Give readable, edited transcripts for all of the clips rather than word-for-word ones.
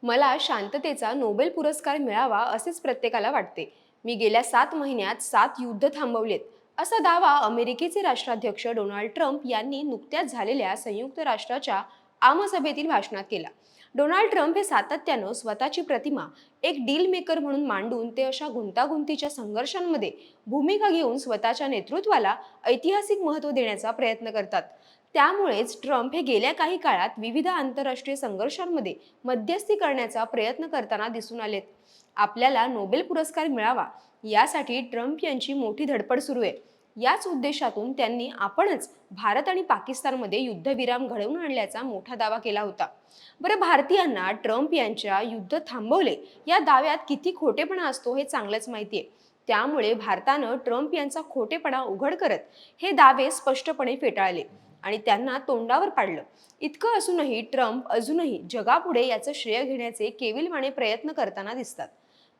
मला शांततेचा नोबेल पुरस्कार मिळावा असेच प्रत्येकाला वाटते. मी गेल्या 7 महिन्यात 7 युद्ध थांबवलेत, असा दावा अमेरिकेचे राष्ट्राध्यक्ष डोनाल्ड ट्रम्प यांनी नुकत्याच झालेल्या संयुक्त राष्ट्राच्या आमसभेतील भाषणात केला. डोनाल्ड ट्रम्प हे सातत्यानं स्वतःची प्रतिमा एक डील मेकर म्हणून मांडून ते अशा गुंतागुंतीच्या संघर्षांमध्ये भूमिका घेऊन स्वतःच्या नेतृत्वाला ऐतिहासिक महत्त्व देण्याचा प्रयत्न करतात. त्यामुळेच ट्रम्प हे गेल्या काही काळात विविध आंतरराष्ट्रीय संघर्षांमध्ये मध्यस्थी करण्याचा प्रयत्न करताना दिसून आलेत. आपल्याला नोबेल पुरस्कार मिळावा यासाठी ट्रम्प यांची मोठी धडपड सुरू आहे. याच उद्देशातून त्यांनी आपणच भारत आणि पाकिस्तानमध्ये युद्धविराम घडवून आणल्याचा मोठा दावा केला होता. बरं, भारतीयांना ट्रम्प यांच्या युद्ध थांबवले या दाव्यात किती खोटेपणा असतो हे चांगलंच माहितीये. त्यामुळे भारतानं ट्रम्प यांचा खोटेपणा उघड करत हे दावे स्पष्टपणे फेटाळले आणि त्यांना तोंडावर पाडलं. इतकं असूनही ट्रम्प अजूनही जगापुढे याचं श्रेय घेण्याचे केविलवाणे प्रयत्न करताना दिसतात.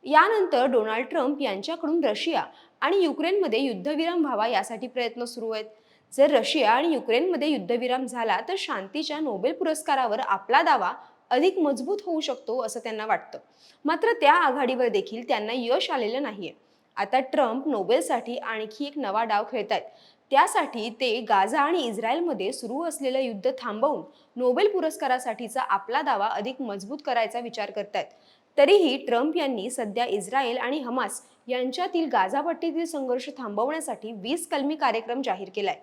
यानंतर डोनाल्ड ट्रम्प यांच्याकडून रशिया आणि युक्रेनमध्ये युद्धविराम व्हावा यासाठी प्रयत्न सुरू आहेत. जर रशिया आणि युक्रेनमध्ये युद्धविराम झाला तर शांतीच्या नोबेल पुरस्कारावर आपला दावा अधिक मजबूत होऊ शकतो असं त्यांना वाटतं. मात्र त्या आघाडीवर देखील त्यांना यश आलेलं नाहीये. आता ट्रम्प नोबेलसाठी आणखी एक नवा डाव खेळतायत. त्यासाठी ते गाझा आणि इस्रायलमध्ये सुरू असलेलं युद्ध थांबवून नोबेल पुरस्कारासाठीचा आपला दावा अधिक मजबूत करायचा विचार करतायत. तरीही ट्रम्प यांनी सध्या इस्रायल आणि हमास यांच्यातील गाझापट्टीतील संघर्ष थांबवण्यासाठी 20 कलमी कार्यक्रम जाहीर केलाय.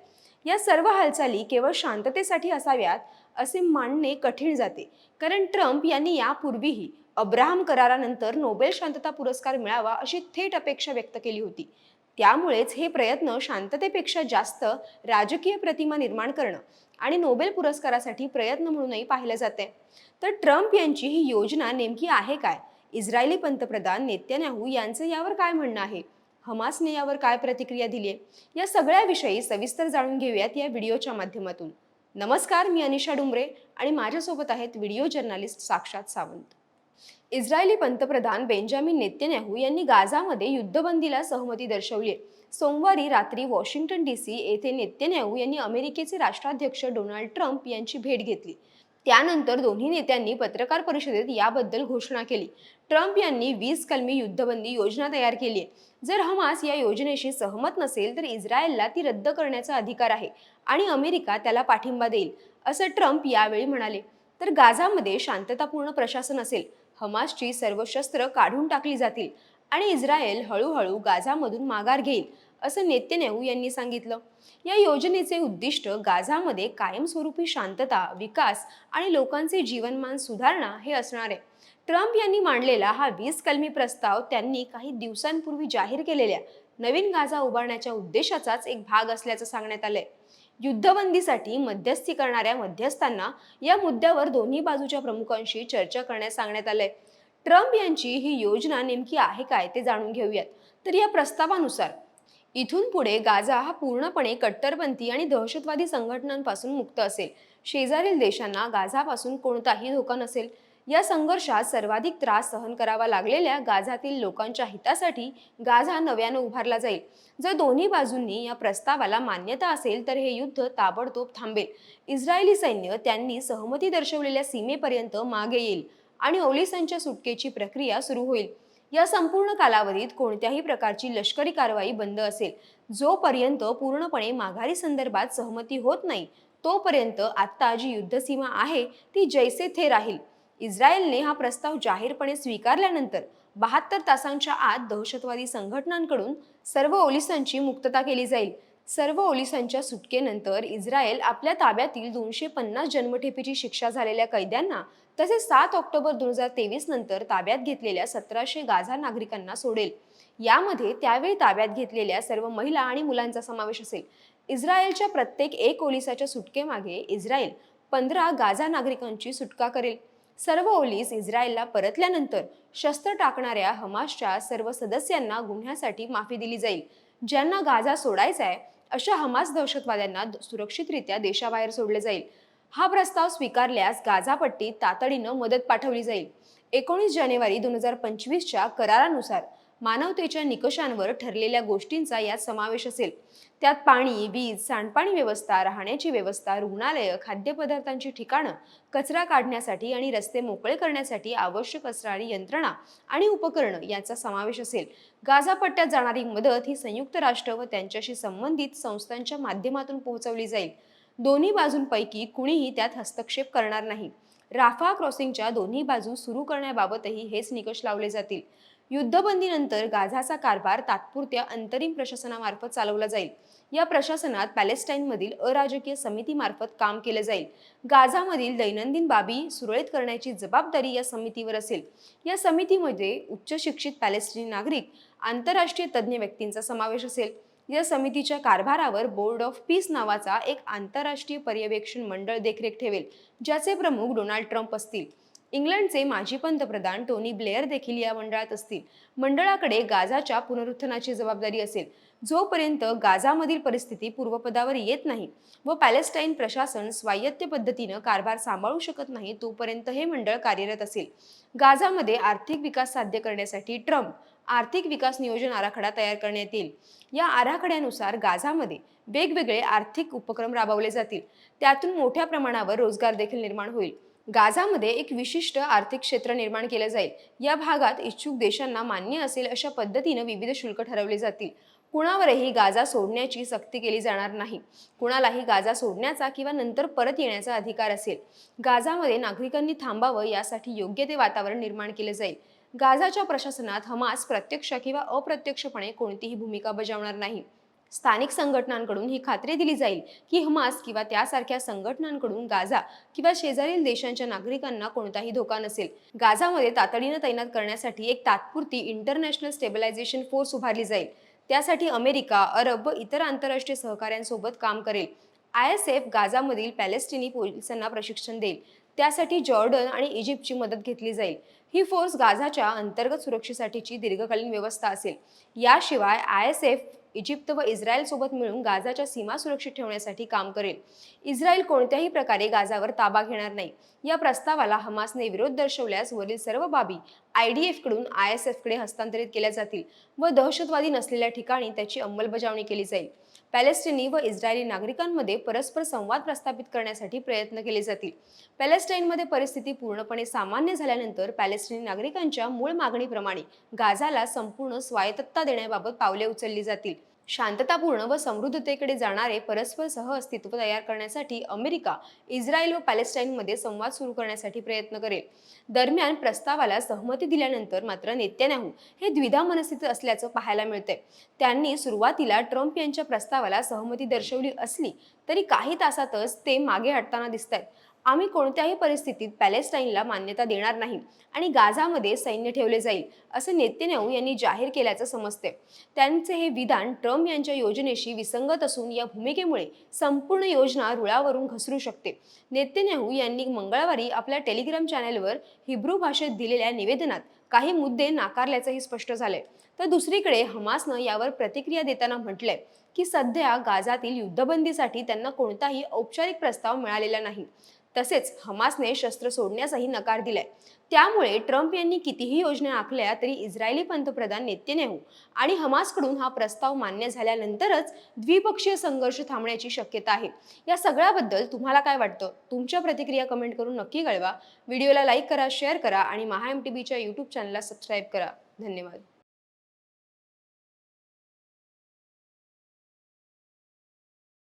या सर्व हालचाली केवळ शांततेसाठी असाव्यात असे मानणे कठीण जाते, कारण ट्रम्प यांनी यापूर्वीही अब्राहम करारानंतर नोबेल शांतता पुरस्कार मिळावा अशी थेट अपेक्षा व्यक्त केली होती. त्यामुळेच हे प्रयत्न शांततेपेक्षा जास्त राजकीय प्रतिमा निर्माण करणं आणि नोबेल पुरस्कारासाठी प्रयत्न म्हणूनही पाहिलं जाते. तर ट्रम्प यांची ही योजना नेमकी आहे काय? इस्रायली पंतप्रधान नेतन्याहू यांचं यावर काय म्हणणं आहे? हमासने यावर काय प्रतिक्रिया दिली आहे? या सगळ्याविषयी सविस्तर जाणून घेऊयात या व्हिडिओच्या माध्यमातून. नमस्कार, मी अनिशा डुंबरे आणि माझ्यासोबत आहेत व्हिडिओ जर्नलिस्ट साक्षात सावंत. इस्रायली पंतप्रधान बेंजामिन नेतन्याहू यांनी गाझामध्ये युद्धबंदीला सहमती दर्शवली आहे. सोमवारी रात्री वॉशिंग्टन DC येथे नेतन्याहू यांनी अमेरिकेचे राष्ट्राध्यक्ष डोनाल्ड ट्रम्प यांची भेट घेतली. त्यानंतर दोन्ही नेत्यांनी पत्रकार परिषदेत याबद्दल घोषणा केली. ट्रम्प यांनी 20 कलमी युद्धबंदी योजना तयार केली आहे. जर हमास या योजनेशी सहमत नसेल तर इस्रायलला ती रद्द करण्याचा अधिकार आहे आणि अमेरिका त्याला पाठिंबा देईल, असं ट्रम्प यावेळी म्हणाले. तर गाझामध्ये शांततापूर्ण प्रशासन असेल, हमासची सर्व शस्त्र काढून टाकली जातील आणि इस्रायल हळूहळू गाझामधून माघार घेईल, असं नेतन्याहू यांनी सांगितलं. या योजनेचे उद्दिष्ट गाझामध्ये कायमस्वरूपी शांतता, विकास आणि लोकांचे जीवनमान सुधारणा हे असणार आहे. ट्रम्प यांनी मांडलेला हा 20 कलमी प्रस्ताव त्यांनी काही दिवसांपूर्वी जाहीर केलेल्या नवीन गाझा उभारण्याच्या उद्देशाचाच एक भाग असल्याचं सांगण्यात आलंय. युद्धबंदीसाठी मध्यस्थी करणाऱ्या मध्यस्थांना या मुद्द्यावर दोन्ही बाजूच्या प्रमुखांशी चर्चा करण्यास सांगण्यात आलंय. ट्रम्प यांची ही योजना नेमकी आहे काय ते जाणून घेऊयात. तर या प्रस्तावानुसार इथून पुढे गाझा हा पूर्णपणे कट्टरपंथी आणि दहशतवादी संघटनांपासून मुक्त असेल. शेजारील देशांना गाझापासून कोणताही धोका नसेल. या संघर्षात सर्वाधिक त्रास सहन करावा लागलेल्या गाझातील लोकांच्या हितासाठी गाझा नव्यानं उभारला जाईल. जर दोन्ही बाजूंनी या प्रस्तावाला मान्यता असेल तर हे युद्ध ताबडतोब थांबेल. इस्रायली सैन्य त्यांनी सहमती दर्शवलेल्या सीमेपर्यंत मागे येईल आणि ओलिसांच्या सुटकेची प्रक्रिया सुरू होईल. या संपूर्ण कालावधीत कोणत्याही प्रकारची लष्करी कारवाई बंद असेल. जोपर्यंत पूर्णपणे माघारी संदर्भात सहमती होत नाही तोपर्यंत आत्ता जी युद्धसीमा आहे ती जैसे थे राहील. इस्रायलने हा प्रस्ताव जाहीरपणे स्वीकारल्यानंतर 72 तासांच्या आत दहशतवादी संघटनांकडून सर्व ओलिसांची मुक्तता केली जाईल. सर्व ओलिसांच्या सुटकेनंतर इस्रायल आपल्या ताब्यातील 250 जन्मठेपेची शिक्षा झालेल्या कैद्यांना तसेच 7 ऑक्टोबर 2023 नंतर ताब्यात घेतलेल्या 1700 गाझा नागरिकांना सोडेल. यामध्ये त्यावेळी ताब्यात घेतलेल्या सर्व महिला आणि मुलांचा समावेश असेल. इस्रायलच्या प्रत्येक एक ओलिसाच्या सुटकेमागे इस्रायल 15 गाझा नागरिकांची सुटका करेल. सर्व ओलीस इस्रायलला परतल्यानंतर शस्त्र टाकणाऱ्या हमासच्या सर्व सदस्यांना गुन्ह्यासाठी माफी दिली जाईल. ज्यांना गाझा सोडायचा आहे अशा हमास दहशतवाद्यांना सुरक्षितरित्या देशाबाहेर सोडले जाईल. हा प्रस्ताव स्वीकारल्यास गाझापट्टीत तातडीनं मदत पाठवली जाईल. 19 जानेवारी 2025च्या करारानुसार मानवतेच्या निकषांवर ठरलेल्या गोष्टींचा यात समावेश असेल. त्यात पाणी, वीज, सांडपाणी व्यवस्था, राहण्याची व्यवस्था, रुग्णालय, खाद्यपदार्थांची ठिकाणं, कचरा काढण्यासाठी आणि रस्ते मोकळे करण्यासाठी आवश्यक असणारी यंत्रणा आणि उपकरणं यांचा समावेश असेल. गाझा पट्ट्यात जाणारी मदत ही संयुक्त राष्ट्र व त्यांच्याशी संबंधित संस्थांच्या माध्यमातून पोहोचवली जाईल. दोन्ही बाजूंपैकी कुणीही त्यात हस्तक्षेप करणार नाही. राफा क्रॉसिंगच्या दोन्ही बाजू सुरू करण्याबाबतही हेच निकष लावले जातील. युद्धबंदीनंतर गाझाचा कारभार तात्पुरत्या अंतरिम प्रशासनामार्फत चालवला जाईल. या प्रशासनात पॅलेस्टाईनमधील अराजकीय समितीमार्फत काम केले जाईल. गाझामधील दैनंदिन बाबी सुरळीत करण्याची जबाबदारी या समितीवर असेल. या समितीमध्ये उच्च शिक्षित पॅलेस्टिनी नागरिक, आंतरराष्ट्रीय तज्ज्ञ व्यक्तींचा समावेश असेल. या समितीच्या कारभारावर बोर्ड ऑफ पीस नावाचा एक आंतरराष्ट्रीय पर्यवेक्षण मंडळ देखरेख ठेवेल, ज्याचे प्रमुख डोनाल्ड ट्रम्प असतील. इंग्लंडचे माजी पंतप्रधान टोनी ब्लेअर देखील या मंडळात असतील. मंडळाकडे गाझाच्या पुनरुत्थानाची जबाबदारी असेल. जोपर्यंत गाझामधील परिस्थिती पूर्वपदावर येत नाही व पॅलेस्टाईन प्रशासन स्वायत्त पद्धतीनं कारभार सांभाळू शकत नाही, तोपर्यंत हे मंडळ कार्यरत असेल. गाझामध्ये आर्थिक विकास साध्य करण्यासाठी ट्रम्प आर्थिक विकास नियोजन आराखडा तयार करण्यात येईल. या आराखड्यानुसार गाझामध्ये वेगवेगळे आर्थिक उपक्रम राबवले जातील. त्यातून मोठ्या प्रमाणावर रोजगार देखील निर्माण होईल. गाझामध्ये एक विशिष्ट आर्थिक क्षेत्र निर्माण केले जाईल. या भागात इच्छुक देशांना मान्य असेल अशा पद्धतीनं विविध शुल्क ठरवले जातील. कुणावरही गाझा सोडण्याची सक्ती केली जाणार नाही. कुणालाही गाझा सोडण्याचा किंवा नंतर परत येण्याचा अधिकार असेल. गाझामध्ये नागरिकांनी थांबावं यासाठी योग्य ते वातावरण निर्माण केले जाईल. गाझाच्या प्रशासनात हमास प्रत्यक्ष किंवा अप्रत्यक्षपणे कोणतीही भूमिका बजावणार नाही. स्थानिक संघटनांकडून ही खात्री दिली जाईल की हमास किंवा त्यासारख्या संघटनांकडून गाझा किंवा शेजारील देशांच्या नागरिकांना कोणताही धोका नसेल. गाझामध्ये तातडीनं तैनात करण्यासाठी एक तात्पुरती इंटरनॅशनल स्टेबलायझेशन फोर्स उभारली जाईल. त्यासाठी अमेरिका, अरब व इतर आंतरराष्ट्रीय सहकाऱ्यांसोबत काम करेल. ISF गाझामधील पॅलेस्टिनी पोलिसांना प्रशिक्षण देईल. त्यासाठी जॉर्डन आणि इजिप्तची मदत घेतली जाईल. ही फोर्स गाझाच्या अंतर्गत सुरक्षेसाठीची दीर्घकालीन व्यवस्था असेल. याशिवाय ISF इजिप्त व इस्रायल सोबत मिळून गाझाच्या सीमा सुरक्षित ठेवण्यासाठी काम करेल. इस्रायल कोणत्याही प्रकारे गाझावर ताबा घेणार नाही. या प्रस्तावाला हमासने विरोध दर्शवल्यास वरील सर्व बाबी IDF कडून ISF कडे हस्तांतरित केल्या जातील व दहशतवादी नसलेल्या ठिकाणी त्याची अंमलबजावणी केली जाईल. पॅलेस्टिनी व इस्रायली नागरिकांमध्ये परस्पर संवाद प्रस्थापित करण्यासाठी प्रयत्न केले जातील. पॅलेस्टाईनमध्ये परिस्थिती पूर्णपणे सामान्य झाल्यानंतर पॅलेस्टिनी नागरिकांच्या मूळ मागणीप्रमाणे गाझाला संपूर्ण स्वायत्तता देण्याबाबत पावले उचलली जातील. शांततापूर्ण व समृद्धतेकडे जाणारे परस्पर सहअस्तित्व तयार करण्यासाठी अमेरिका, इस्रायल व पॅलेस्टाईनमध्ये संवाद सुरू करण्यासाठी प्रयत्न करेल. दरम्यान प्रस्तावाला सहमती दिल्यानंतर मात्र नेत्यानाहू हे द्विधा मनस्थितीत असल्याचं पाहायला मिळतंय. त्यांनी सुरुवातीला ट्रम्प यांच्या प्रस्तावाला सहमती दर्शवली असली तरी काही तासातच ते मागे हटताना दिसतायत. आम्ही कोणत्याही परिस्थितीत पॅलेस्टाईनला मान्यता देणार नाही आणि गाझामध्ये सैन्य ठेवले जाईल, असं नेतन्याहू यांनी जाहीर केल्याचं समजते. त्यांचे हे विधान ट्रम्प यांच्या योजनेशी विसंगत असून या भूमिकेमुळे संपूर्ण योजना रुळावरून घसरू शकते. नेतन्याहू यांनी मंगळवारी आपल्या टेलिग्राम चॅनेलवर हिब्रू भाषेत दिलेल्या निवेदनात काही मुद्दे नाकारल्याचंही स्पष्ट झालंय. तर दुसरीकडे हमासनं यावर प्रतिक्रिया देताना म्हटलंय की सध्या गाझातील युद्धबंदीसाठी त्यांना कोणताही औपचारिक प्रस्ताव मिळालेला नाही. तसेच हमासने शस्त्र सोडण्यासही नकार दिलाय. त्यामुळे ट्रम्प यांनी कितीही योजना आखल्या तरी इस्रायली पंतप्रधान नेतन्याहू आणि हमासकडून हा प्रस्ताव मान्य झाल्यानंतरच द्विपक्षीय संघर्ष थांबण्याची शक्यता आहे. या सगळ्याबद्दल तुम्हाला काय वाटतं? तुमच्या प्रतिक्रिया कमेंट करून नक्की कळवा. व्हिडिओला लाईक करा, शेअर करा आणि MahaMTBच्या YouTube चॅनलला सबस्क्राईब करा. धन्यवाद.